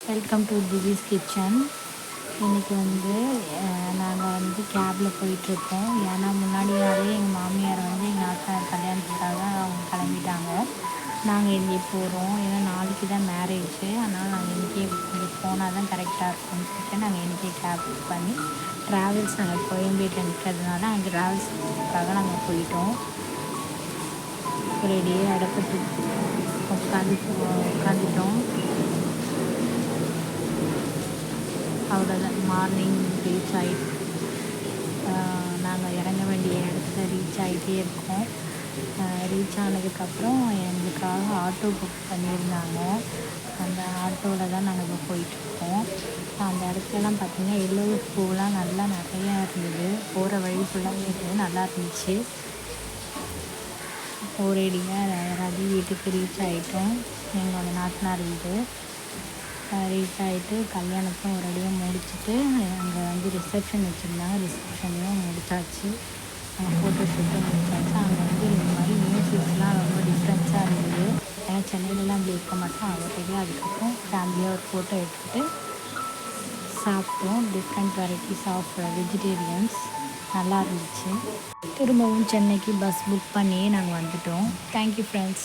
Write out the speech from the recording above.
Welcome to திவிஸ் kitchen. இன்றைக்கி நாங்கள் கேபில் போயிட்டுருக்கோம். ஏன்னா முன்னாடி நாளே எங்கள் மாமியார் எங்கள் நாத்தனார் கல்யாணத்துக்காக அவங்க கிளம்பிட்டாங்க. நாங்கள் இன்றைக்கி போகிறோம். ஏன்னா நாளைக்கு தான் மேரேஜு. அதனால் நாங்கள் இன்றைக்கே போனால் தான் கரெக்டாக இருக்கும்னு சொல்லிட்டு நாங்கள் இன்றைக்கே கேப் புக் பண்ணி ட்ராவல்ஸ் நாங்கள் கோயம்பேட்டில் நிற்கிறதுனால அங்கே ட்ராவல்ஸுக்காக நாங்கள் போயிட்டோம். ரெடியே அடுப்பட்டு உட்காந்துட்டோம். அவ்வளோதான், மார்னிங் ரீச் ஆகிட்டு நாங்கள் இறங்க வேண்டிய இடத்துல ரீச் ஆகிட்டே இருக்கோம். ரீச் ஆனதுக்கப்புறம் எங்களுக்காக ஆட்டோ புக் பண்ணியிருந்தாங்க. அந்த ஆட்டோவில் தான் நாங்கள் இப்போ போயிட்டுருக்கோம். அந்த இடத்துலலாம் பார்த்திங்கன்னா எல்லோ பூவெலாம் நல்லா நிறையா இருந்தது. போகிற வழி ஃபுல்லாகவே இருந்தது, நல்லா இருந்துச்சு. ஒரேடியாக ரவி வீட்டுக்கு ரீச் ஆகிட்டோம். எங்களோட நாத்தனார் வீடு ரீச் ஆகிட்டு கல்யாணத்தையும் ஒரேடியாக முடிச்சுட்டு அங்கே ரிசப்ஷன் வச்சுருந்தாங்க. ரிசப்ஷனையும் முடித்தாச்சு. ஃபோட்டோ ஷூட்டும் முடித்தாச்சு. அங்கே இந்த மாதிரி மியூசிக்ஸ்லாம் ரொம்ப டிஃப்ரெண்ட்ஸாக இருந்தது. ஏன்னா சென்னையிலலாம் அப்படி இருக்க மாட்டோம். அவர்கிட்ட அதுக்கப்புறம் ஃபேமிலியாக ஒரு ஃபோட்டோ எடுத்துகிட்டு சாப்பிட்டோம். டிஃப்ரெண்ட் வெரைட்டிஸ் ஆஃப் வெஜிடேரியன்ஸ் நல்லா இருந்துச்சு. திரும்பவும் சென்னைக்கு பஸ் புக் பண்ணியே நாங்கள் வந்துட்டோம். Thank you friends.